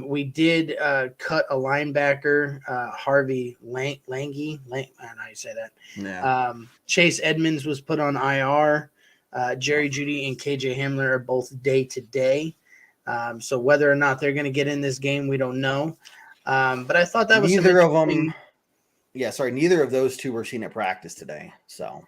We did cut a linebacker, Harvey Lange. I don't know how you say that. Yeah. Chase Edmonds was put on IR. Jerry Jeudy and KJ Hamler are both day-to-day. So whether or not they're going to get in this game, we don't know. But I thought that was neither of them. Yeah, sorry, neither of those two were seen at practice today. So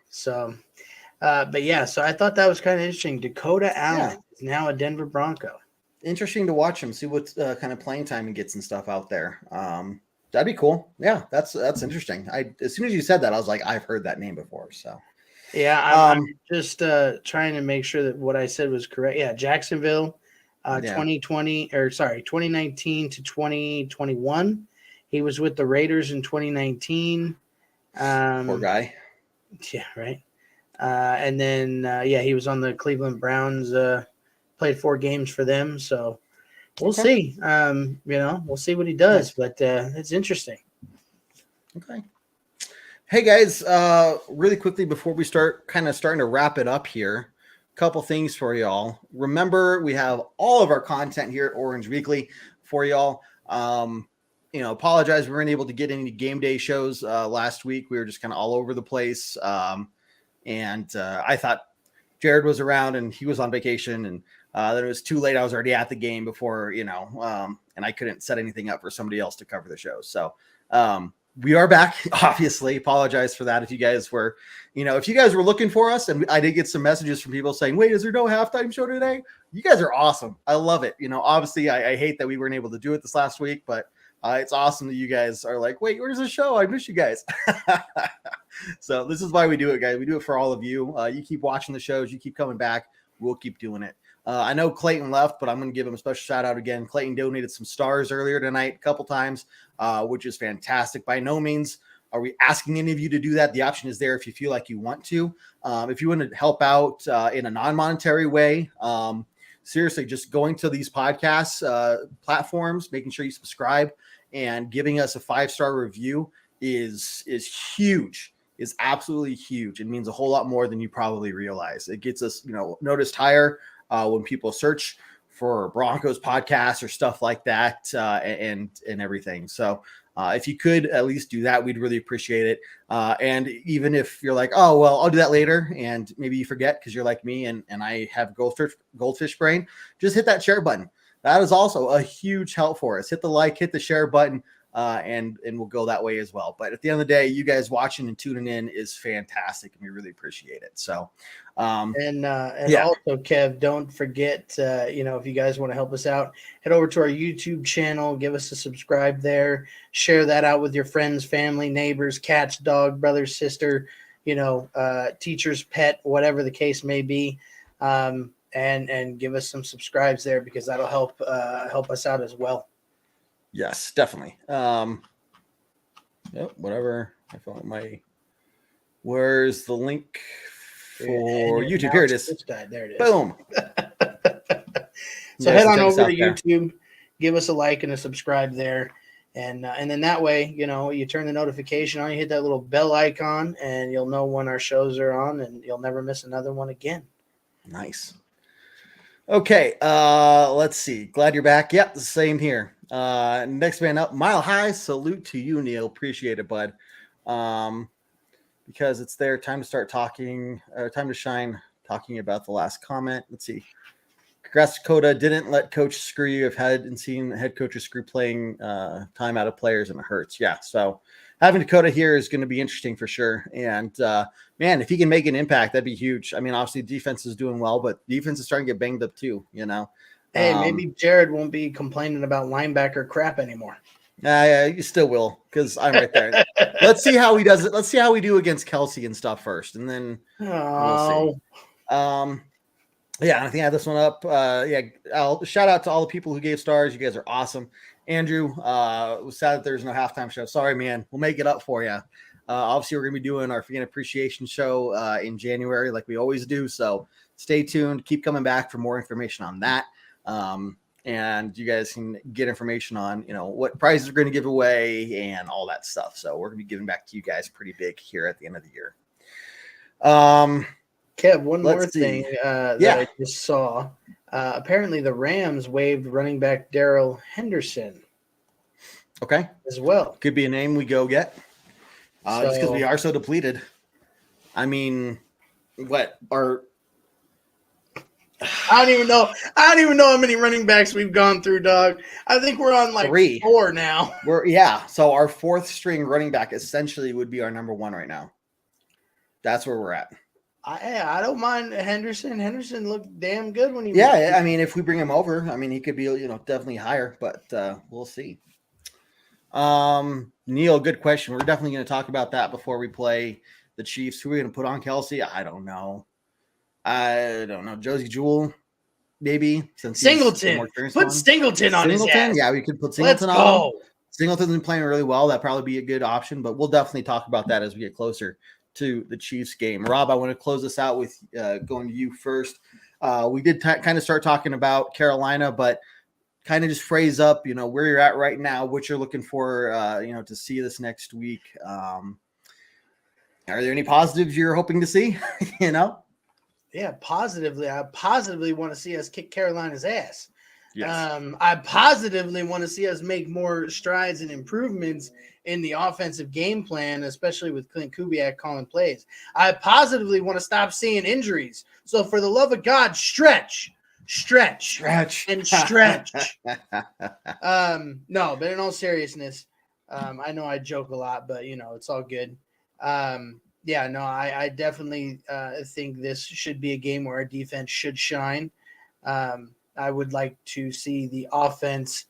I thought that was kind of interesting. Dakota Allen is now a Denver Bronco. Interesting to watch him, see what kind of playing time he gets and stuff out there. That'd be cool. Yeah, that's interesting. As soon as you said that, I was like, I've heard that name before. So yeah, I'm just trying to make sure that what I said was correct. Yeah, Jacksonville, 2019 to 2021. He was with the Raiders in 2019. Poor guy. Yeah, right. And then he was on the Cleveland Browns. Played 4 games for them, so we'll see. We'll see what he does, but it's interesting. Okay. Hey guys, really quickly before we starting to wrap it up here, a couple things for y'all. Remember, we have all of our content here at Orange Weekly for y'all. Apologize we weren't able to get any game day shows last week. We were just kind of all over the place, and I thought Jared was around and he was on vacation, and then it was too late. I was already at the game before, and I couldn't set anything up for somebody else to cover the show. So we are back, obviously. Apologize for that. If you guys were looking for us, and I did get some messages from people saying, wait, is there no halftime show today? You guys are awesome. I love it. Obviously I hate that we weren't able to do it this last week, but it's awesome that you guys are like, wait, where's the show? I miss you guys. So this is why we do it, guys. We do it for all of you. You keep watching the shows. You keep coming back. We'll keep doing it. I know Clayton left, but I'm going to give him a special shout out again. Clayton donated some stars earlier tonight a couple times, which is fantastic. By no means are we asking any of you to do that. The option is there if you feel like you want to. If you want to help out in a non-monetary way, seriously, just going to these podcasts platforms, making sure you subscribe and giving us a 5-star review is huge. is absolutely huge. It means a whole lot more than you probably realize. It gets us, noticed higher when people search for Broncos podcasts or stuff like that, and everything. So if you could at least do that, we'd really appreciate it. And even if you're like, oh, well, I'll do that later, and maybe you forget because you're like me and I have goldfish brain, just hit that share button. That is also a huge help for us. Hit the like, hit the share button, and we'll go that way as well. But at the end of the day, you guys watching and tuning in is fantastic, and we really appreciate it. So, and also, Kev, don't forget, if you guys want to help us out, head over to our YouTube channel, give us a subscribe there, share that out with your friends, family, neighbors, cats, dog, brother, sister, teacher's pet, whatever the case may be. And give us some subscribes there because that'll help us out as well. Yes, definitely. Whatever. I found where's the link for YouTube? Here it is. There it is. Boom. So head on over to YouTube, give us a like and a subscribe there. And then that way, you turn the notification on, you hit that little bell icon, and you'll know when our shows are on, and you'll never miss another one again. Nice. Okay, let's see. Glad you're back. Yep, the same here. Next man up, Mile High. Salute to you, Neil. Appreciate it, bud. Because it's their time to start talking, time to shine, talking about the last comment. Let's see. Congrats, Dakota. Didn't let coach screw you. I've had and seen head coaches screw playing time out of players, and it hurts. Yeah, so having Dakota here is going to be interesting for sure. And man, if he can make an impact, that'd be huge. I mean, obviously defense is doing well, but defense is starting to get banged up too, Hey, maybe Jared won't be complaining about linebacker crap anymore. Yeah, you still will, because I'm right there. Let's see how he does it. Let's see how we do against Kelsey and stuff first, and then we'll see. Yeah, I think I have this one up. I'll shout out to all the people who gave stars. You guys are awesome. Andrew, was sad that there's no halftime show. Sorry, man. We'll make it up for you. Obviously, we're going to be doing our fan appreciation show in January like we always do. So stay tuned. Keep coming back for more information on that. And you guys can get information on, what prizes we're going to give away and all that stuff. So we're going to be giving back to you guys pretty big here at the end of the year. Kev, one more thing that I just saw. Apparently, the Rams waived running back Darrell Henderson. Okay. As well. Could be a name we go get. Just because we are so depleted. I mean, I don't even know how many running backs we've gone through, dog. I think we're on 3. 4 now. So our 4th string running back essentially would be our number 1 right now. That's where we're at. I don't mind Henderson. Henderson looked damn good when he. I mean, if we bring him over, he could be, definitely higher, but we'll see. Neil, good question. We're definitely going to talk about that before we play the Chiefs. Who are we going to put on Kelsey? I don't know. Josie Jewell, maybe. Since Singleton. Put Singleton on his ass. Yeah, we could put Singleton on. Singleton's been playing really well. That'd probably be a good option, but we'll definitely talk about that as we get closer to the Chiefs game. Rob, I want to close this out with going to you first. We did kind of start talking about Carolina, but kind of just phrase up, where you're at right now, what you're looking for, to see this next week. Are there any positives you're hoping to see? Yeah, positively. I positively want to see us kick Carolina's ass. Yes. I positively want to see us make more strides and improvements in the offensive game plan, especially with Clint Kubiak calling plays. I positively want to stop seeing injuries. So for the love of God, stretch, and stretch. No, but in all seriousness, I know I joke a lot, but it's all good. I definitely think this should be a game where our defense should shine. I would like to see the offense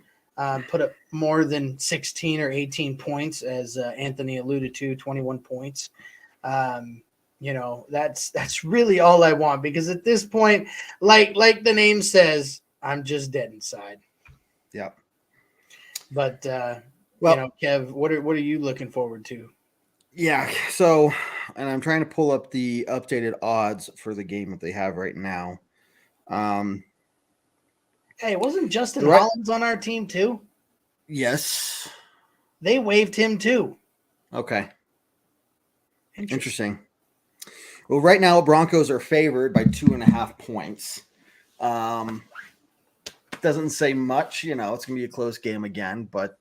put up more than 16 or 18 points, as Anthony alluded to, 21 points. That's really all I want, because at this point, like the name says, I'm just dead inside. Yeah. But Kev, what are you looking forward to? Yeah. So, and I'm trying to pull up the updated odds for the game that they have right now. Hey, wasn't Justin Hollins on our team too? Yes. They waived him too. Okay. Interesting. Well, right now Broncos are favored by 2.5 points. Doesn't say much, it's gonna be a close game again, but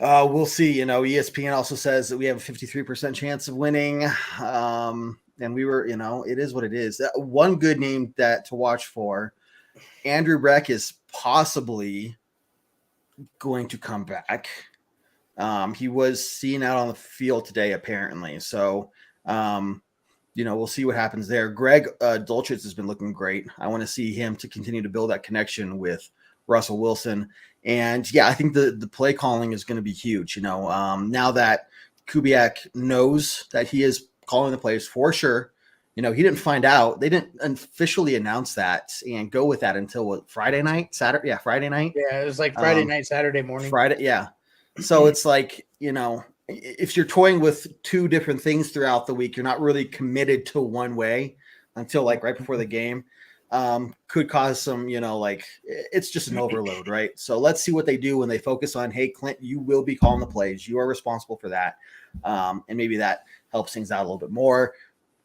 we'll see. ESPN also says that we have a 53% chance of winning. And we were, it is what it is. One good name to watch for, Andrew Breck is possibly going to come back. He was seen out on the field today, apparently. So, we'll see what happens there. Greg Dulcich has been looking great. I want to see him to continue to build that connection with Russell Wilson. And yeah, I think the play calling is going to be huge. Now that Kubiak knows that he is calling the plays for sure, he didn't find out. They didn't officially announce that and go with that until Friday night, Saturday. Yeah, Friday night. Yeah, it was like Friday night, Saturday morning. Friday, yeah. So it's like, if you're toying with two different things throughout the week, you're not really committed to one way until like right before the game. Could cause some, it's just an overload, right? So let's see what they do when they focus on, hey, Clint, you will be calling the plays. You are responsible for that. And maybe that helps things out a little bit more.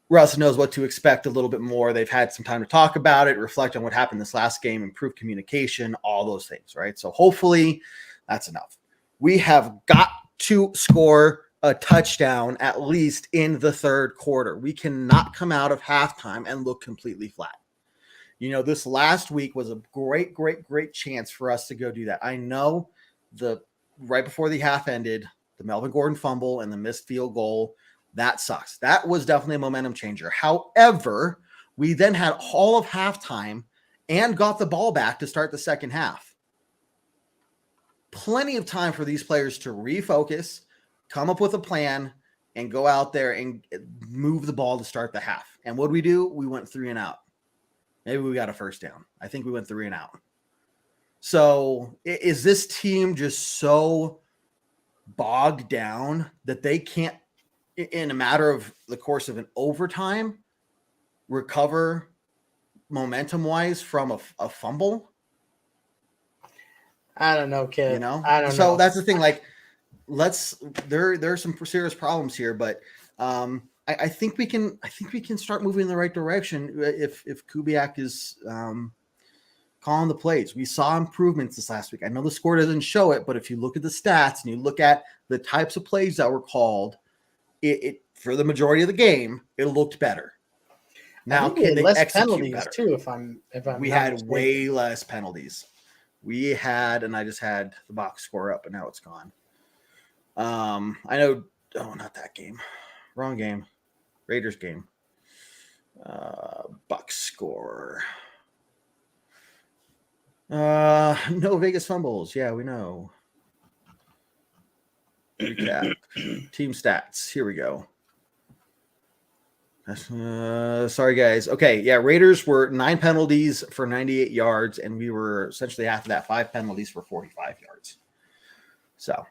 Russ knows what to expect a little bit more. They've had some time to talk about it, reflect on what happened this last game, improve communication, all those things, right? So hopefully that's enough. We have got to score a touchdown at least in the third quarter. We cannot come out of halftime and look completely flat. This last week was a great, great, great chance for us to go do that. I know right before the half ended, the Melvin Gordon fumble and the missed field goal, that sucks. That was definitely a momentum changer. However, we then had all of halftime and got the ball back to start the second half. Plenty of time for these players to refocus, come up with a plan, and go out there and move the ball to start the half. And what do? We went 3 and out. Maybe we got a first down. I think we went 3 and out. So is this team just so bogged down that they can't, in a matter of the course of an overtime, recover momentum-wise from a fumble? I don't know, kid. I don't know. So that's the thing. Like, there's some serious problems here, but I think we can start moving in the right direction if Kubiak is calling the plays. We saw improvements this last week. I know the score doesn't show it, but if you look at the stats and you look at the types of plays that were called, it for the majority of the game, it looked better. Now, can they less execute penalties better? Too? If I'm we not had mistaken. way less penalties. We had, and I just had the box score up, and now it's gone. I know. Oh, not that game. Wrong game. Raiders game. Box score. No Vegas fumbles. Yeah, we know. Recap. Team stats. Here we go. Sorry, guys. Okay, yeah, Raiders were 9 penalties for 98 yards, and we were essentially half of that, 5 penalties for 45 yards. So,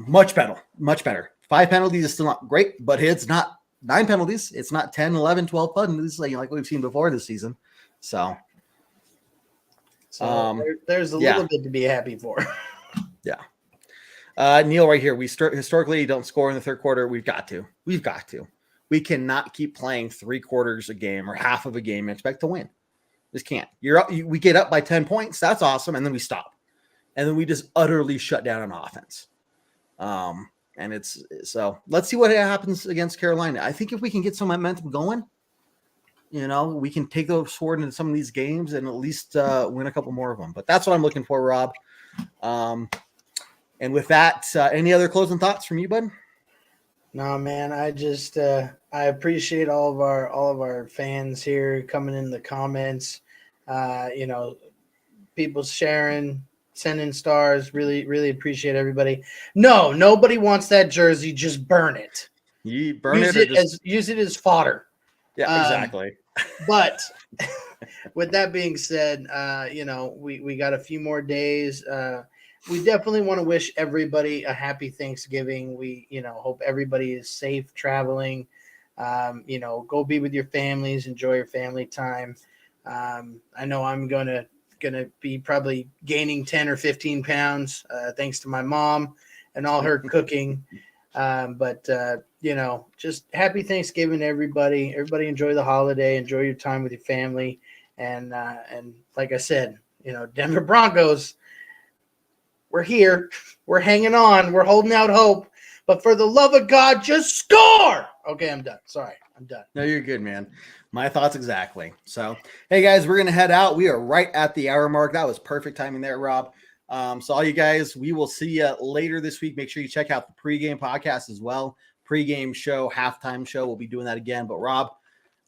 much better. 5 penalties is still not great, but it's not 9 penalties. It's not 10, 11, 12 penalties like we've seen before this season. So there's a little bit to be happy for. Yeah. Neil right here. We historically don't score in the third quarter. We've got to. We cannot keep playing 3 quarters a game or half of a game and expect to win. Just can't. We get up by 10 points. That's awesome. And then we stop. And then we just utterly shut down on offense. And so let's see what happens against Carolina. I think if we can get some momentum going, we can take those forward into some of these games and at least win a couple more of them. But that's what I'm looking for, Rob. And with that, any other closing thoughts from you, bud? No, man. I just I appreciate all of our fans here coming in the comments. People sharing, sending stars. Really, really appreciate everybody. No, nobody wants that jersey. Just burn it. You Use it as fodder. Yeah, exactly. But with that being said, we got a few more days. We definitely want to wish everybody a happy Thanksgiving. We, hope everybody is safe traveling. Go be with your families, enjoy your family time. I know I'm gonna be probably gaining 10 or 15 pounds thanks to my mom and all her cooking. But just happy Thanksgiving, everybody. Everybody enjoy the holiday. Enjoy your time with your family. And like I said, Denver Broncos, we're here. We're hanging on. We're holding out hope. But for the love of God, just score. Okay, I'm done. Sorry, I'm done. No, you're good, man. My thoughts exactly. So, hey, guys, we're going to head out. We are right at the hour mark. That was perfect timing there, Rob. So all you guys, we will see you later this week. Make sure you check out the pregame podcast as well. Pregame show, halftime show. We'll be doing that again. But, Rob,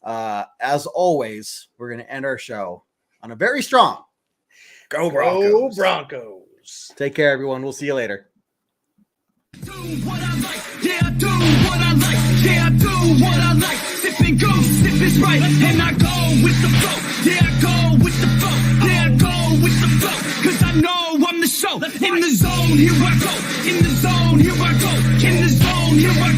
as always, we're going to end our show on a very strong Go Broncos. Go Broncos. Take care, everyone. We'll see you later. Do what I like, yeah, I do what I like, yeah, I do what I like. Sip and go, sip is right, and I go with the flow, yeah, I go with the flow, yeah, I go with the flow, cause I know I'm the show. In the zone, here I go, in the zone, here I go, in the zone, here I go.